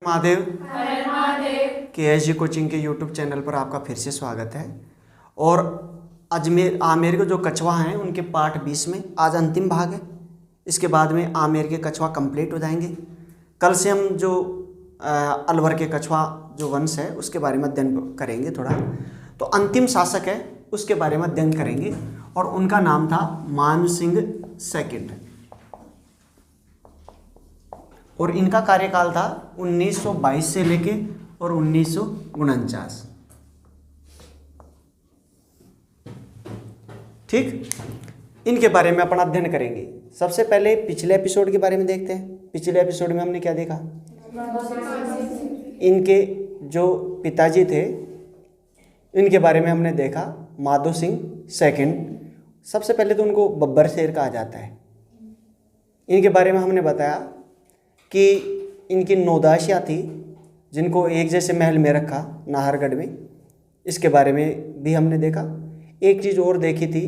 महादेव के कोचिंग के YouTube channel पर आपका फिर से स्वागत है। और आमेर के जो कछवा हैं उनके पार्ट 20 में आज अंतिम भाग है। इसके बाद में आमेर के कछवा कंप्लीट हो जाएंगे। कल से हम जो अलवर के कछवा जो वंश है उसके बारे में अध्ययन करेंगे थोड़ा। तो अंतिम शासक है उसके बारे में अध्ययन करेंगे और उनका नाम था मानसिंह सेकंड और इनका कार्यकाल था 1922 से लेके और 1949। ठीक, इनके बारे में अपन अध्ययन करेंगे। सबसे पहले पिछले एपिसोड के बारे में देखते हैं। पिछले एपिसोड में हमने क्या देखा? इनके जो पिताजी थे इनके बारे में हमने देखा, माधो सिंह सेकंड। सबसे पहले तो उनको बब्बर शेर कहा जाता है। इनके बारे में हमने बताया कि इनकी 9 दासियाँ थी जिनको एक जैसे महल में रखा नाहरगढ़ में। इसके बारे में भी हमने देखा। एक चीज़ और देखी थी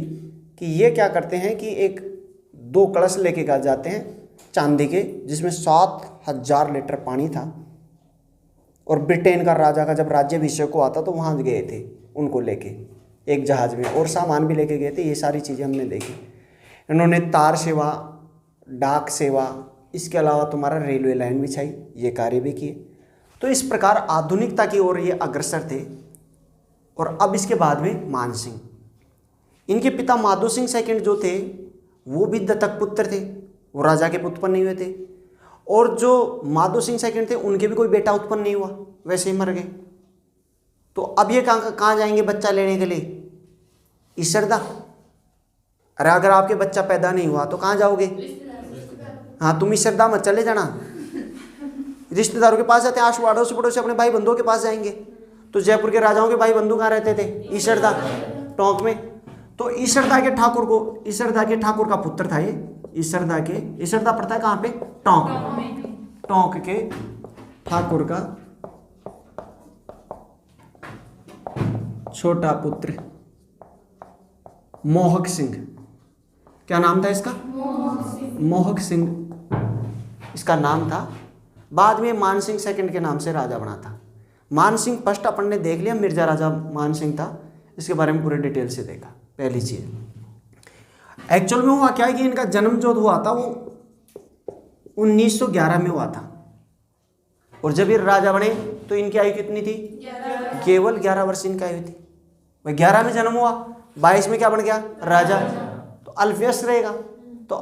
कि ये क्या करते हैं कि 2 कलश लेके जाते हैं चांदी के, जिसमें 7000 लीटर पानी था। और ब्रिटेन का राजा का जब राज्याभिषेक हुआ था तो वहाँ गए थे उनको लेके एक जहाज़ में, और सामान भी लेके गए थे। ये सारी चीज़ें हमने देखी। इन्होंने तार सेवा, डाक सेवा, इसके अलावा तुम्हारा रेलवे लाइन बिछाई, ये कार्य भी किए। तो इस प्रकार आधुनिकता की ओर ये अग्रसर थे। और अब इसके बाद में मानसिंह, इनके पिता माधो सिंह सेकंड जो थे वो भी दत्तक पुत्र थे, वो राजा के पुत्र नहीं हुए थे। और जो माधो सिंह सेकंड थे उनके भी कोई बेटा उत्पन्न नहीं हुआ, वैसे ही मर गए। तो अब ये कहाँ जाएंगे बच्चा लेने के लिए? ईसरदा। अरे अगर आपके बच्चा पैदा नहीं हुआ तो कहाँ जाओगे? हाँ, तुम ईसरदा मत चले जाना, रिश्तेदारों के पास जाते हैं, आस पड़ोस पड़ोस अपने भाई बंधुओं के पास जाएंगे। तो जयपुर के राजाओं के भाई बंधु कहाँ रहते थे? ईसरदा, टोंक में। तो ईसरदा के ठाकुर का पुत्र था ये। ईसरदा पड़ता है कहाँ पे? टोंक के ठाकुर का छोटा पुत्र मोहक सिंह। क्या नाम था इसका? मोहक सिंह इसका नाम था। बाद में मानसिंह सेकंड के नाम से राजा बना था। मानसिंह फर्स्ट अपन ने देख लिया, मिर्जा राजा मानसिंह था। इसके बारे में पूरे डिटेल से देखा। पहली चीज एक्चुअल में हुआ क्या है कि इनका जन्म जो हुआ था वो 1911 में हुआ था। और जब ये राजा बने तो इनकी आयु कितनी थी? केवल 11 वर्ष इनकी आयु थी। भाई 11 में जन्म हुआ, 22 में क्या बन गया? राजा। तो अल्पवयस्क रहेगा। तो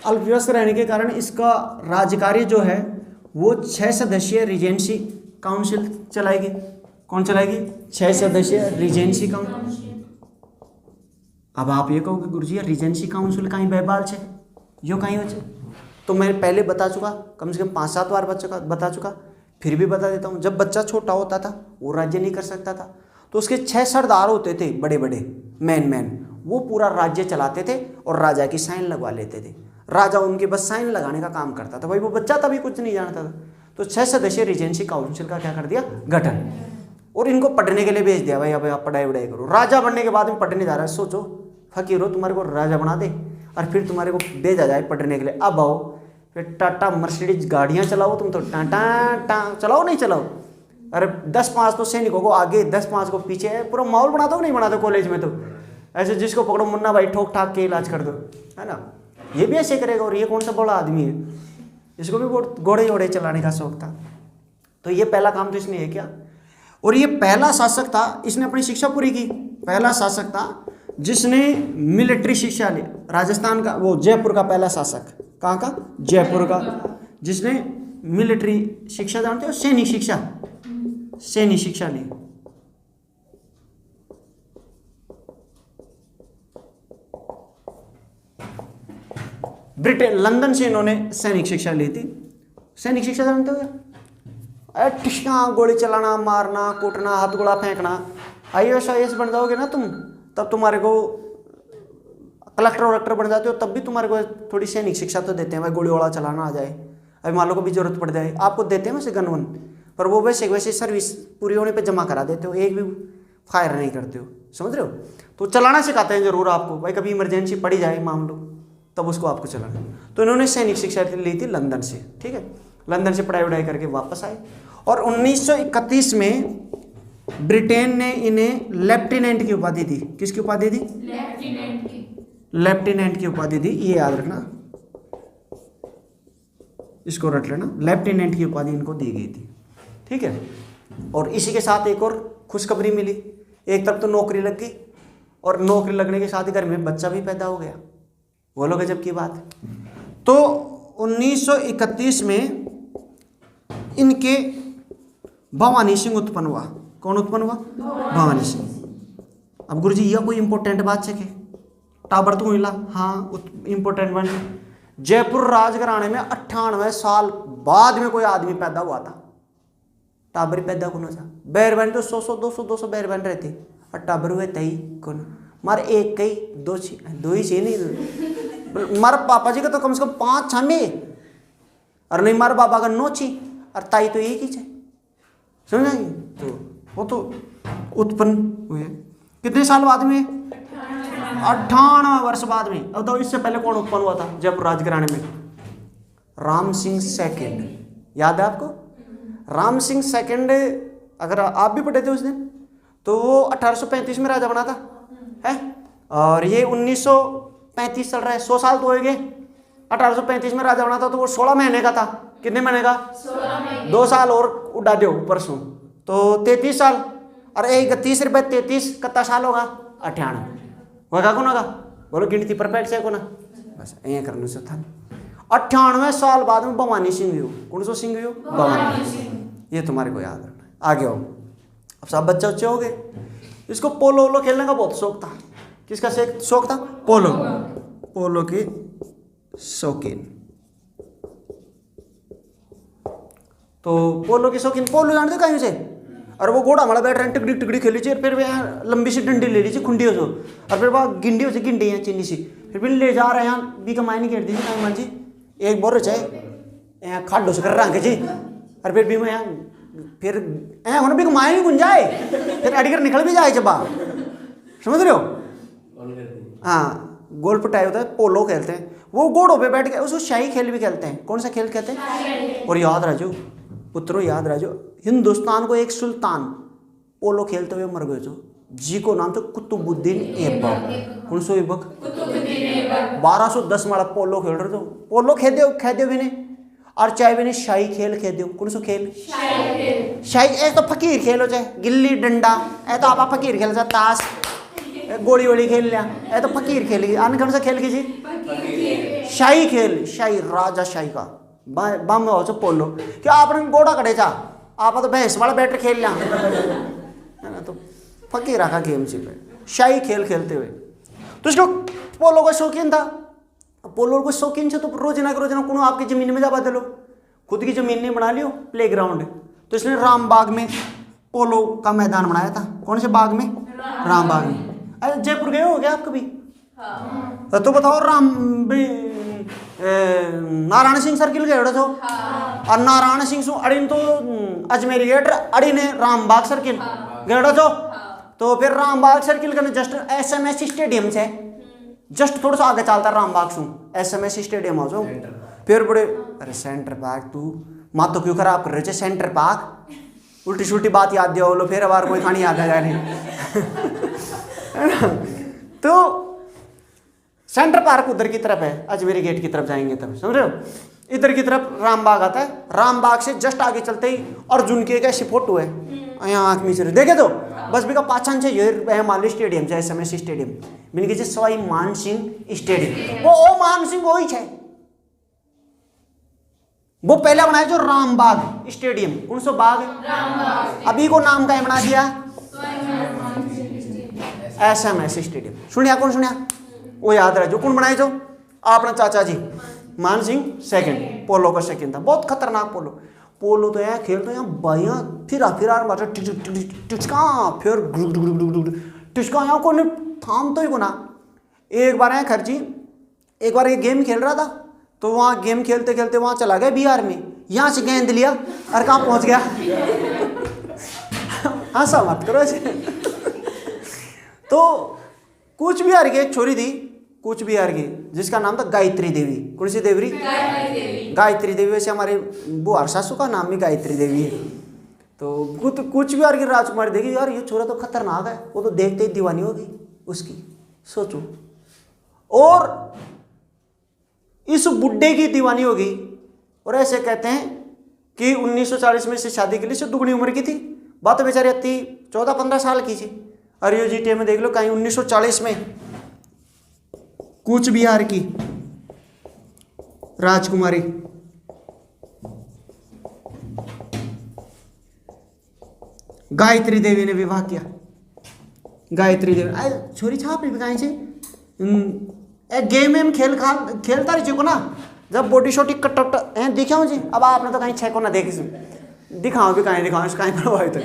अल्पवयस्क रहने के कारण इसका राज्यकार्य जो है वो 6 सदस्यीय रीजेंसी काउंसिल चलाएगी। कौन चलाएगी? 6 सदस्यीय रीजेंसी काउंसिल। अब आप ये कहोगे गुरुजी रीजेंसी काउंसिल कहीं बेबाल छे, यो कहीं हो छे? तो मैं पहले बता चुका, कम से कम 5-7 बार बता चुका, फिर भी बता देता हूँ। जब बच्चा छोटा होता था वो राज्य नहीं कर सकता था, तो उसके 6 सरदार होते थे, बड़े बड़े मैन, वो पूरा राज्य चलाते थे और राजा की साइन लगवा लेते थे। राजा उनके बस साइन लगाने का काम करता था। भाई वो बच्चा तभी कुछ नहीं जानता था। तो 6 सदस्यीय रीजेंसी काउंसिल का क्या कर दिया? गठन। और इनको पढ़ने के लिए भेज दिया। भाई अब आप पढ़ाई करो। राजा बनने के बाद में पढ़ने जा रहा है। सोचो फकीर हो, तुम्हारे को राजा बना दे और फिर तुम्हारे को भेजा जाए पढ़ने के लिए। अब आओ फिर टाटा मर्सिडीज गाड़ियाँ चलाओ, तुम तो टाटा चलाओ नहीं चलाओ। अरे 10-5 तो सैनिकों को आगे, 10-5 को पीछे, पूरा माहौल बना दो नहीं बना दो कॉलेज में। तो ऐसे जिसको पकड़ो मुन्ना भाई ठोक ठाक के इलाज कर दो, है ना? ये भी ऐसे करेगा। और ये कौन सा बड़ा आदमी है, इसको भी घोड़े चलाने का शौक था। तो ये पहला काम तो इसने ये किया। और ये पहला शासक था, इसने अपनी शिक्षा पूरी की। पहला शासक था जिसने मिलिट्री शिक्षा ली। राजस्थान का, वो जयपुर का पहला शासक। कहाँ का? जयपुर का, जिसने मिलिट्री शिक्षा, जानते हो, सैनिक शिक्षा ली। ब्रिटेन, लंदन से इन्होंने सैनिक शिक्षा ली थी। सैनिक शिक्षा जानते हो क्या? टिश्का, गोली चलाना, मारना, कूटना, हथगोला फेंकना। IAS बन जाओगे ना तुम, तब तुम्हारे को कलेक्टर बन जाते हो, तब भी तुम्हारे को थोड़ी सैनिक शिक्षा तो देते हैं। भाई गोली वाला चलाना आ जाए, अभी मान लो को भी जरूरत पड़ जाए, आपको देते हैं वैसे गन वन, पर वो वैसे सर्विस पूरी होने पे जमा करा देते हो, एक भी फायर नहीं करते हो। समझ रहे हो? तो चलाना सिखाते हैं जरूर आपको। भाई कभी इमरजेंसी पड़ी जाए मान लो, तब उसको आपको चलाना। तो इन्होंने सैनिक शिक्षा ली थी लंदन से। ठीक है, लंदन से पढ़ाई वढ़ाई करके वापस आए और 1931 में ब्रिटेन ने इन्हें लेफ्टिनेंट की उपाधि दी। किसकी उपाधि दी? लेफ्टिनेंट की उपाधि दी। ये याद रखना, इसको रट लेना, लेफ्टिनेंट की उपाधि इनको दी गई थी। ठीक है। और इसी के साथ एक और खुशखबरी मिली। एक तरफ तो नौकरी लग गई और नौकरी लगने के साथ ही घर में बच्चा भी पैदा हो गया। बोलो गजब की बात है। तो 1931 में इनके भवानी सिंह उत्पन्न हुआ। कौन उत्पन्न हुआ? भवानी सिंह। अब गुरुजी यह कोई इंपॉर्टेंट बात है? टाबर तो मिला, हाँ इंपॉर्टेंट बन। जयपुर राजघराने में 98 साल बाद में कोई आदमी पैदा हुआ था। टाबर पैदा कौन था? बैर बहन तो 100-200 बैर बहन रहती और टाबर हुए तई कौन मार एक कई दो ही छे नहीं। मारे पापा जी का तो कम से कम 5 छामे और नहीं मारे बाबा का 9 छी और ताई तो एक ही छे। समझा? तो वो तो उत्पन्न हुए कितने साल बाद में? 98 वर्ष बाद में। अब तो इससे पहले कौन उत्पन्न हुआ था जयपुर राजघराने में? राम सिंह सेकंड। याद है आपको? राम सिंह सेकंड, अगर आप भी पढ़े थे उस दिन, तो वो 1835 में राजा बना था है और ये 1935 चल रहा है। 100 साल तो हो गए। 1835 में राजा बना था तो वो 16 महीने का था। कितने महीने का? 2 साल और उड़ा दो परसों तो 33 साल और 31 रुपये 33 कितना साल होगा? 98 होगा। कौन होगा? बोलो गिनती परफेक्ट है को ना? बस ये करने से था। 98 साल बाद में भवानी सिंह हुई। कौन सा सिंह हुई? भवानी सिंह। ये तुम्हारे को याद रखना है। आगे आओ। अब सब बच्चे बच्चे हो गए। इसको पोलो वोलो खेलने का बहुत शौक था। किसका शौक था? पोलो। पोलो के शौकीन। तो पोलो के शौकीन, पोलो जानते हो कहीं से? और वो घोड़ा हमारा बैठ रहे हैं, टिकड़ी टिकड़ी खेली चाहिए, फिर यहाँ लंबी सी डंडी ले लीजिए खुंडी हो जो, और फिर वहाँ गिंडी हो जाए, गिंडी है चीनी सी, फिर भी ले जा रहे हैं यहाँ भी कमाई नहीं कर दीजिए कहीं मान जी एक बोर चाहे यहाँ खाडो से कर रहा जी, और फिर भी मैं यहाँ फिर होने भी कमाई नहीं गुंजाए, फिर अड़कर निकल भी जाए जब समझ रहे हो? हाँ, गोल पटाई होता है, पोलो खेलते हैं, वो घोड़ों पे बैठ के उसको शाही खेल भी खेलते हैं। कौन सा खेल कहते हैं? और याद राजो पुत्रों, याद राजो, हिंदुस्तान को एक सुल्तान पोलो खेलते हुए मर गए जी को नाम था कुतुबुद्दीन ऐबक। कौन सो ऐबक? 1210 वाला पोलो खेल रहे थे। पोलो खेदे भी नहीं और चाहे भी नहीं शाही खेल खेदे। कौन सो खेल? शाही। ऐ तो फकीर खेलो चाहे गिल्ली डंडा, ऐ तो आप फकीर खेल सकते, ताश गोली वोली खेल लिया, ऐ तो फकीर खेलेगी। आने कौन सा खेल की जी? शाही खेल, शाही राजा शाही का बम हो पोलो। क्या आपने गोड़ा कटे था, आप तो भैंस वाला बैटर खेल लिया है ना, तो फकीर रखा गेम से शाही खेल खेलते हुए। तो इसको पोलो का शौकीन था। पोलो को शौकीन से तो रोजाना के रोजाना कोनो आपकी जमीन में जा बदलो, खुद की जमीन नहीं बना लियो प्ले ग्राउंड, तो इसने रामबाग में पोलो का मैदान बनाया था। कौन से बाग में? रामबाग में। अरे जयपुर गए हो क्या आप कभी? हाँ। तो बताओ नारायण सिंह सर्किल गए हो तो और नारायण सिंह सु अड़ी तो अजमेर गेट अड़ी ने रामबाग सर्किल गए तो फिर रामबाग सर्किल का जस्ट SMS स्टेडियम से जस्ट थोड़ा सा आगे चलता रामबाग सु SMS स्टेडियम हो फिर बड़े अरे सेंटर पार्क तू माँ तो क्यों खराब कर रहे थे सेंटर पार्क उल्टी सुल्टी बात याद दिया बोलो फिर अब कोई खानी याद आ जाए तो सेंटर पार्क उधर की तरफ है, अजमेरी गेट की तरफ जाएंगे तब समझ रहे हो। इधर की तरफ रामबाग आता है, रामबाग से जस्ट आगे चलते ही अर्जुन की एक ऐसी फोटो है यहाँ आँख में से देखे तो बस भी का पाचन से ये माली स्टेडियम है SMS स्टेडियम मैंने कही सवाई मान सिंह स्टेडियम वो मान सिंह वही है वो पहला बनाया जो रामबाग स्टेडियम। कौन सा बाग? अभी को नाम का बना दिया SMS स्टेडियम। सुनिया कौन सुनिया? वो याद रहे जो कौन बनाए जो अपना चाचा जी मान सिंह सेकंड, पोलो का सेकंड था। बहुत खतरनाक पोलो तो यहाँ खेल तो यहाँ बाइया फिर टिचका फिर टिचका यहाँ को थाम तो ही गुना। एक बार यहाँ खर्ची एक बार ये गेम खेल रहा था तो वहाँ गेम खेलते खेलते वहाँ चला गया बिहार में, यहाँ से गेंद लिया और कहाँ पहुँच गया हंसा मत करो ऐसे तो कुछ भी हार के छोड़ी थी कूच बिहार की, जिसका नाम था गायत्री देवी। कौन सी देवी? गायत्री देवी। वैसे हमारे बुआर सासू का नाम भी गायत्री देवी है। तो कूच बिहार की राजकुमारी देखी, यार ये छोरा तो खतरनाक है, वो तो देखते ही दीवानी हो गई उसकी, सोचो। और इस बुड्ढे की दीवानी हो गई। और ऐसे कहते हैं कि 1940 में से शादी के लिए से दुगनी उम्र की थी। बात बेचारी अति 14-15 साल की थी। अरियो जीटीए में देख लो, कहीं 1940 में कूच बिहार की राजकुमारी गायत्री देवी ने विवाह किया। गायत्री देवी छोरी छाप भी कहीं से गेम खेलता रही को ना, जब बॉडी शॉटी कट दिखाओ जी। अब आपने तो कहीं छे को ना देखे, दिखाओ भी कहीं दिखाओ कहीं प्रभावित है।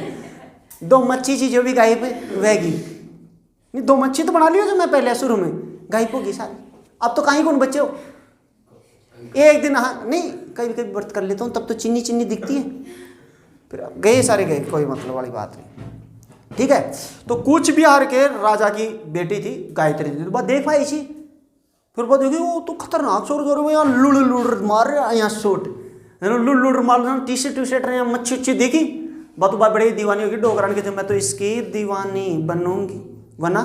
2 मच्छी चीजें भी गायब वहगी नहीं, 2 मच्छी तो बना लियो जो मैं पहले शुरू में, गायब होगी सारी। अब तो कहीं कौन बच्चे हो, एक दिन हाँ नहीं कभी कभी व्रत कर लेता हूँ, तब तो चिन्नी चिन्नी दिखती है, फिर गए सारे गए, कोई मतलब वाली बात नहीं। ठीक है, तो कूच बिहार के राजा की बेटी थी गायत्री देवी। तो बात देख पाई थी, फिर बात देखी वो तो खतरनाक शोर जोर में यहाँ लुड़ मार रहे, यहाँ शोट लुड़ मार रहे, टी शर्ट यहाँ मच्छी उच्छी देखी। बात बड़ी दीवानी होगी डोगरान की, मैं तो इसकी दीवानी बनूंगी, वरना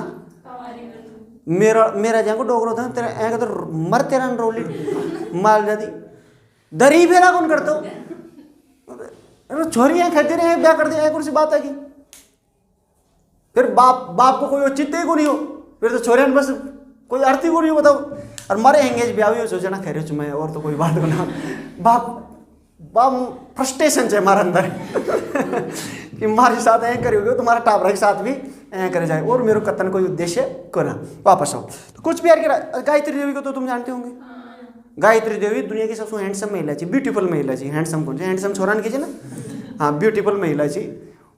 मेरा जहाँ को डोगरो था तेरा ऐ तो मर तेरा रोली मार जाती दरी फेरा कौन करता हो, छोरियाँ खाते रहे ब्याह कर दिया, कौन सी बात है कि फिर बाप को कोई चित्ते को नहीं हो, फिर तो छोरियाँ बस कोई आरती को नहीं हो, बताओ। और मारे एंगेज ब्याह भी हो सोचना खैर मैं, और तो कोई बात को ना बाप फ्रस्ट्रेशन है हमारे अंदर कि हमारे साथ ऐ करोगे तुम्हारा टाबरा के साथ भी ऐ करे जाए, और मेरे कतन कोई उद्देश्य को ना। वापस आओ, तो कुछ बिहार के गायत्री देवी को तो तुम जानते होंगे। गायत्री देवी दुनिया की सबसे हैंडसम महिला जी, ब्यूटीफुल महिला जी। हैंडसम कौन सी? हैंडसम छोरान कीजिए ना, हाँ ब्यूटीफुल महिला जी।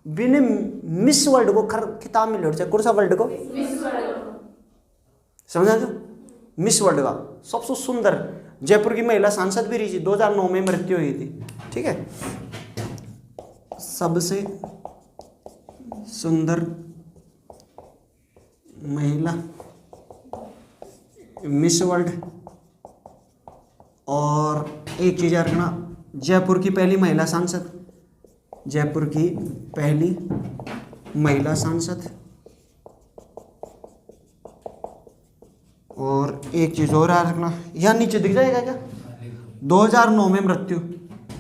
बिने मिस वर्ल्ड को खिताब मिल रहा है, कौन सा वर्ल्ड को समझा दो, मिस वर्ल्ड का सबसे सुंदर जयपुर की महिला सांसद भी रही थी, 2009 में मृत्यु हुई थी। ठीक है, सबसे सुंदर महिला मिस वर्ल्ड। और एक चीज याद रखना, जयपुर की पहली महिला सांसद, जयपुर की पहली महिला सांसद। और एक चीज और याद रखना, यहाँ नीचे दिख जाएगा क्या, 2009 में मृत्यु,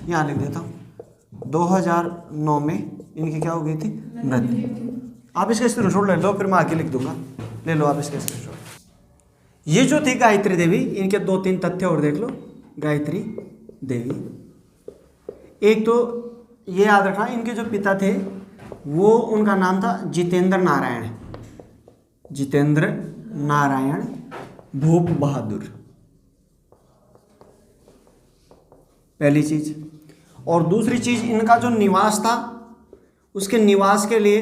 यहाँ लिख देता हूँ 2009 में इनकी क्या हो गई थी, मृत्यु। आप इसका स्क्रीनशॉट ले लो, फिर मैं आगे लिख दूंगा, ले लो आप इसका स्क्रीनशॉट। ये जो थी गायत्री देवी, इनके 2-3 तथ्य और देख लो। गायत्री देवी, एक तो ये याद रखना, इनके जो पिता थे वो, उनका नाम था जितेंद्र नारायण, जितेंद्र नारायण भूप बहादुर, पहली चीज। और दूसरी चीज, इनका जो निवास था, उसके निवास के लिए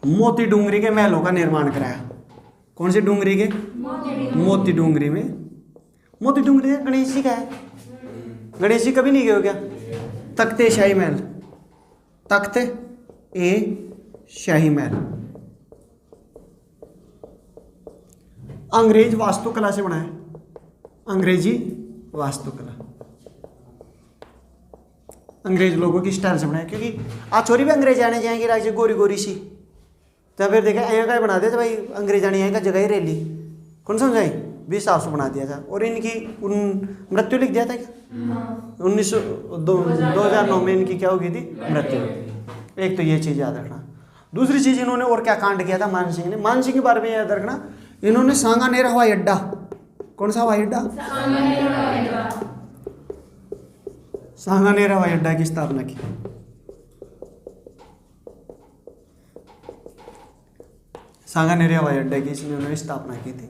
मोती डूंगरी के महलों का निर्माण कराया। कौन सी डूंगरी के? मोती डूंगरी में। मोती डूंगरी गणेश जी का है, गणेश जी कभी नहीं गए हो क्या? तख्ते शाही महल, तख्त ए शाही महल अंग्रेज वास्तुकला से बना है, अंग्रेजी वास्तुकला, अंग्रेज लोगों की स्टाइल से बनाया। क्योंकि आज छोरी भी अंग्रेज आने जाएंगे राज्य गोरी गोरी सी, तो फिर देखा यहाँ का बना दिया था भाई, अंग्रेज आने यहाँ का जगह ही रैली, कौन समझाई 20 बना दिया था। और इनकी मृत्यु लिख दिया था क्या, 2009 में इनकी क्या हो गई थी, मृत्यु। एक तो ये चीज़ याद रखना। दूसरी चीज़, इन्होंने और क्या कांड किया था मान सिंह ने, मान सिंह के बारे में याद रखना, इन्होंने सांगानेर हवाई अड्डा, कौन सा हवाई अड्डा, सांगानेर हवाई अड्डा की स्थापना की। सांगानेर हवाई अड्डा की इन्होंने स्थापना की थी।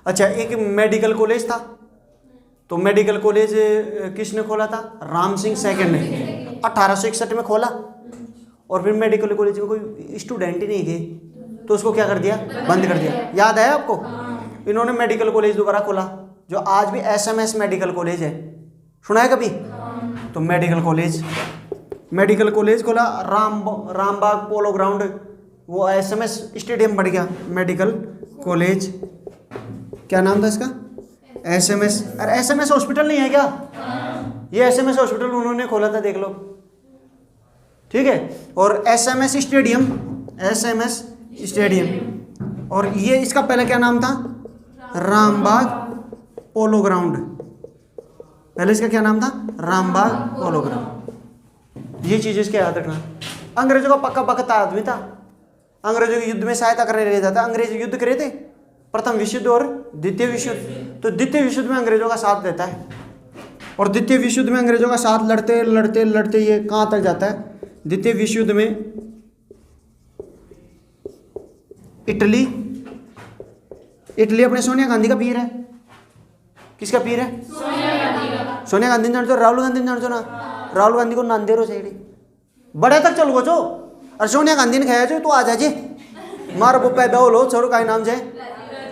अच्छा, एक मेडिकल कॉलेज था, तो मेडिकल कॉलेज किसने खोला था, राम सिंह सेकंड ने 1861 में खोला। और फिर मेडिकल कॉलेज में कोई स्टूडेंट ही नहीं गए, तो उसको क्या कर दिया, बंद कर दिया। याद है आपको? इन्होंने मेडिकल कॉलेज दोबारा खोला, जो आज भी SMS मेडिकल कॉलेज है, सुना है कभी? तो मेडिकल कॉलेज खोला, रामबाग पोलो ग्राउंड, वो SMS स्टेडियम बढ़ गया, मेडिकल कॉलेज क्या नाम था इसका? SMS। अरे SMS हॉस्पिटल नहीं है क्या? ये SMS हॉस्पिटल उन्होंने खोला था, देख लो, ठीक है। और SMS स्टेडियम, SMS स्टेडियम, और ये इसका पहले क्या नाम था? Rambagh polo ground. पहले इसका क्या नाम था? Rambagh polo ground. ये चीज इसके याद रखना। अंग्रेजों का पक्का पक्का आदमी था, अंग्रेजों के युद्ध में सहायता करने ले जाता। अंग्रेज युद्ध करे थे, प्रथम विश्व युद्ध और द्वितीय विश्व युद्ध। तो द्वितीय विश्व युद्ध में अंग्रेजों का साथ देता है, और द्वितीय विश्व युद्ध में अंग्रेजों का साथ लड़ते लड़ते लड़ते ये कहाँ तक जाता है? द्वितीय विश्व युद्ध में इटली अपने सोनिया गांधी का पीर है। किसका पीर है? सोनिया गांधी ने जानते हो? राहुल गांधी ने जानते हो ना? राहुल गांधी को नांदेरो से बड़े तक चलो गो, और सोनिया गांधी ने खाया जो तू आ जाजे, मारो वो पैदा हो लो छोरो का नाम है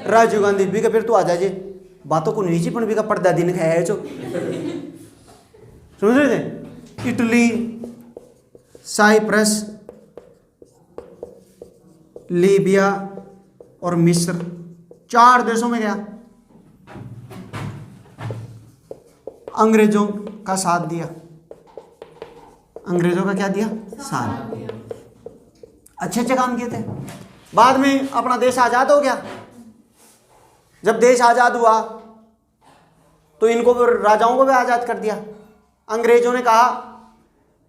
राजीव गांधी भी का, फिर तू आ जाजे। बातों को नीचे पण भी का परदादी ने खाया है जो, समझ रहे थे? इटली, साइप्रस, लीबिया और मिस्र, 4 देशों में गया, अंग्रेजों का साथ दिया। अंग्रेजों का क्या दिया? साथ। अच्छे अच्छे काम किए थे। बाद में अपना देश आजाद हो गया। जब देश आजाद हुआ तो इनको राजाओं को भी आजाद कर दिया। अंग्रेजों ने कहा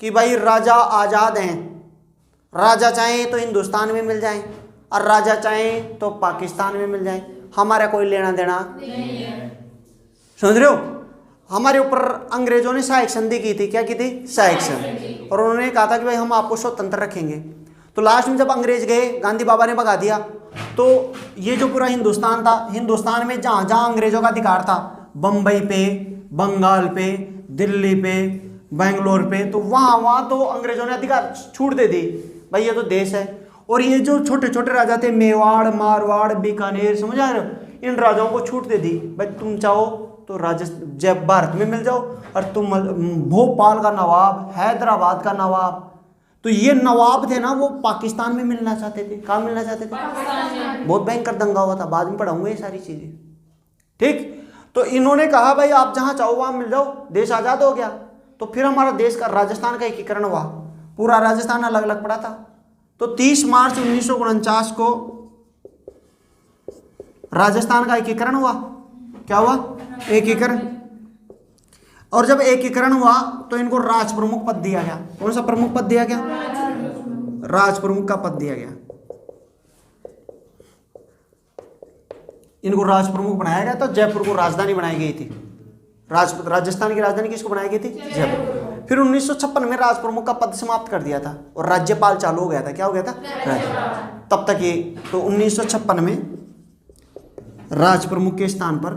कि भाई राजा आजाद हैं, राजा चाहें तो हिंदुस्तान में मिल जाएं और राजा चाहें तो पाकिस्तान में मिल जाएं, हमारा कोई लेना देना नहीं है। समझ रहे हो? हमारे ऊपर अंग्रेजों ने सहायक संधि की थी। क्या की थी? सहायक संधि। और उन्होंने कहा था कि भाई हम आपको स्वतंत्र रखेंगे। तो लास्ट में जब अंग्रेज गए, गांधी बाबा ने भगा दिया, तो ये जो पूरा हिंदुस्तान था, हिंदुस्तान में जहाँ जहाँ अंग्रेजों का अधिकार था, बम्बई पे, बंगाल पे, दिल्ली पे, बेंगलोर पे, तो वहाँ तो अंग्रेजों ने अधिकार छूट दे दी, भाई ये तो देश है। और ये जो छोटे छोटे राजा थे, मेवाड़, मारवाड़, बीकानेर, समझ आ रहे हो, इन राजाओं को छूट दे दी, भाई तुम चाहो तो राजस्थान जब भारत में मिल जाओ, और तुम भोपाल का नवाब, हैदराबाद का नवाब, तो ये नवाब थे ना, वो पाकिस्तान में मिलना चाहते थे। कहाँ मिलना चाहते थे? बहुत भयंकर दंगा हुआ था, बाद में पढ़ाऊंगा ये सारी चीजें, ठीक। तो इन्होंने कहा भाई आप जहां चाहो वहां मिल जाओ, देश आजाद हो गया। तो फिर हमारा देश का, राजस्थान का एकीकरण हुआ, पूरा राजस्थान अलग अलग पड़ा था। तो 30 मार्च 1949 को राजस्थान का एकीकरण हुआ। क्या हुआ? एकीकरण। और जब एकीकरण हुआ तो इनको राज प्रमुख पद दिया गया। कौन सा प्रमुख पद दिया गया? राज प्रमुख का पद दिया गया। इनको राज प्रमुख बनाया गया। तो जयपुर को राजधानी बनाई गई थी। राजस्थान की राजधानी किसको बनाई गई थी? जयपुर। फिर 1956 में राज प्रमुख का पद समाप्त कर दिया था और राज्यपाल चालू हो गया था। क्या हो गया था? तब तक ये, तो 1956 में राज प्रमुख के स्थान पर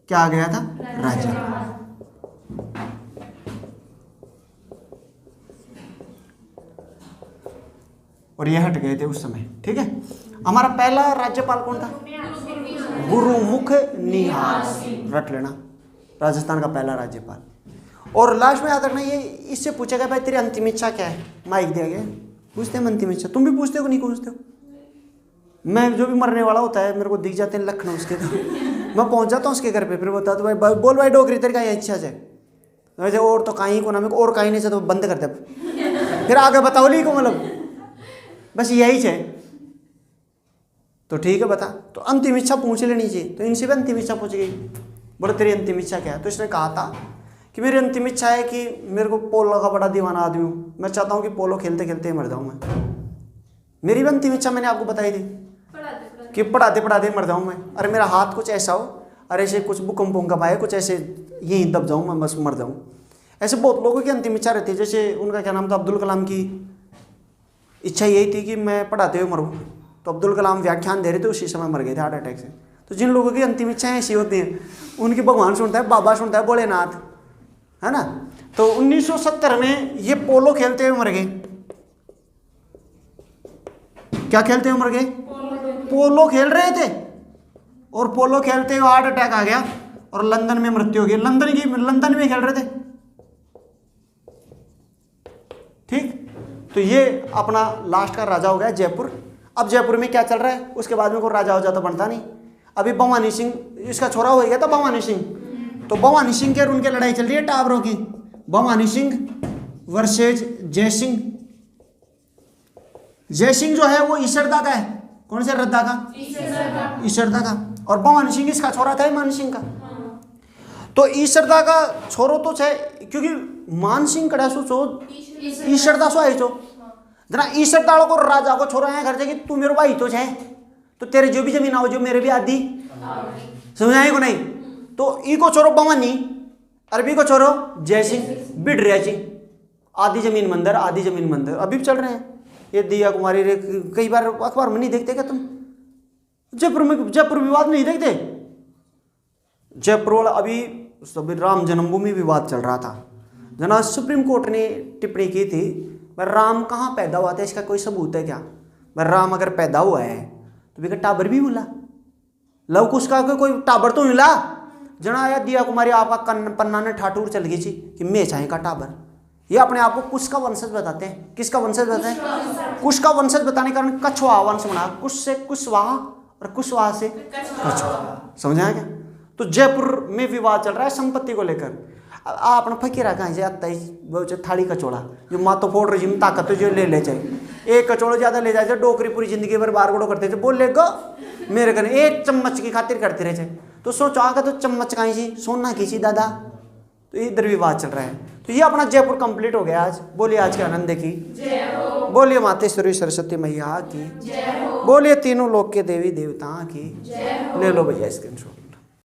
क्या आ गया था? राज्यपाल। और ये हट गए थे उस समय, ठीक है। हमारा पहला राज्यपाल कौन था? गुरुमुख निहाल सिंह, रट लेना, राजस्थान का पहला राज्यपाल। और लास्ट में याद रखना, ये इससे पूछेगा भाई तेरी अंतिम इच्छा क्या है? माइक दिया गया, पूछते हैं अंतिम इच्छा। तुम भी पूछते हो कि नहीं पूछते हो? मैं जो भी मरने वाला होता है, मेरे को दिख जाते हैं लखनऊ उसके, तो मैं पहुंच जाता हूँ उसके घर पे, फिर बता तो भाई बोल भाई डोकरी तेरी का इच्छा है वैसे, और तो कहीं को ना मेरे को और कहीं नहीं से, तो बंद कर दे, फिर आगे बताओ ली को, मतलब बस यही है। तो ठीक है बता, तो अंतिम इच्छा पूछ लेनी चाहिए। तो इनसे भी अंतिम इच्छा पूछ गई, बोले तेरी अंतिम इच्छा क्या है? तो इसने कहा था कि मेरी अंतिम इच्छा है कि मेरे को पोलो का बड़ा दीवाना आदमी हूँ, मैं चाहता हूँ कि पोलो खेलते खेलते ही मर जाऊँ मैं। मेरी भी अंतिम इच्छा मैंने आपको बताई थी कि पढ़ाते पढ़ाते मर जाऊँ मैं। अरे मेरा हाथ कुछ ऐसा हो, अरे ऐसे कुछ भूकंप भूकंप आए, कुछ ऐसे यहीं दब जाऊँ मैं, बस मर जाऊँ। ऐसे बहुत लोगों की अंतिम इच्छा रहती है। जैसे उनका क्या नाम था, अब्दुल कलाम की इच्छा यही थी कि मैं पढ़ाते हुए मरूँ। तो अब्दुल कलाम व्याख्यान दे रहे थे, उसी समय मर गए थे हार्ट अटैक से। तो जिन लोगों की अंतिम इच्छाएं ऐसी होती हैं, उनकी भगवान सुनता है, बाबा सुनता है, भोलेनाथ, है ना। तो 1970 में ये पोलो खेलते हुए मर गए। क्या खेलते हुए मर गए? पोलो खेल रहे थे, और पोलो खेलते हुए हार्ट अटैक आ गया और लंदन में मृत्यु हो गई। लंदन में खेल रहे थे, ठीक। तो ये अपना लास्ट का राजा हो गया जयपुर। अब जयपुर में क्या चल रहा है, उसके बाद में कोई राजा हो जाता बनता नहीं। अभी भवानी सिंह इसका छोरा हो गया था भवानी सिंह, तो भवानी सिंह के और उनके लड़ाई चल रही है टावरों की, भवानी सिंह वर्सेज जय सिंह। जय सिंह जो है वो ईशरदा का है, कौन से रद्दा का? ईशरदा का। और भवानी सिंह इसका छोरा था मान सिंह का। तो ईशरदा का छोरो तो छे, क्योंकि मान सिंह कड़ा सो ईशरदा सो आई छो जना ईशरदा को राजा को छोरा है घर से कि तू मेरे भाई तो छे, तो तेरे जो भी जमीन आओ जो मेरे भी आदि समझाए को नहीं। तो ई को छोरो भवानी, अरबी को छोरो जय सिंह, बिड़ रहा जी आधी जमीन मंदिर, आधी जमीन मंदिर अभी भी चल रहे हैं। ये दिया कुमारी रे, कई बार अखबार में नहीं देखते क्या तुम? जयपुर विवाद नहीं देखते? जयपुर वाला अभी सभी राम जन्मभूमि विवाद चल रहा था, जना सुप्रीम कोर्ट ने टिप्पणी की थी राम कहाँ पैदा हुआ था, इसका कोई सबूत है क्या? राम अगर पैदा हुआ है तो भी टाबर भी मिला, लव कुश का कोई टाबर तो मिला। जना आया दिया कुमारी आपका पन्ना ने ठाठूर चल गई थी कि मैं चाहे का टाबर, ये अपने आप को कुश का वंशज बताते हैं। किसका वंशज बताते हैं? कुश का वंशज बताने के कारण कछुआ वंश बना, कुश से कुशवाहा और कुशवाहा से कछुआ, समझाया क्या? तो जयपुर में विवाद चल रहा है संपत्ति को लेकर। आपने फकीरा कहाँ से आता है थाली कचौड़ा जो मातो फोड़ रही जिम ताकत जो ले ले जाए, एक कचौड़ा ज्यादा ले जाए डोकरी पूरी जिंदगी भर बार गोड़ो करते थे, बोल ले गो मेरे घर एक चम्मच की खातिर करते रहे। तो सोचो आगे तो चम्मच कहीं सी सोना की सी दादा, तो इधर विवाद चल रहा है। तो ये अपना जयपुर कंप्लीट हो गया आज। बोलिए आज के आनंद की, बोलिए मातेश्वरी सरस्वती मैया की, बोलिए तीनों लोक के देवी देवता की। ले लो भैया स्क्रीनशॉट।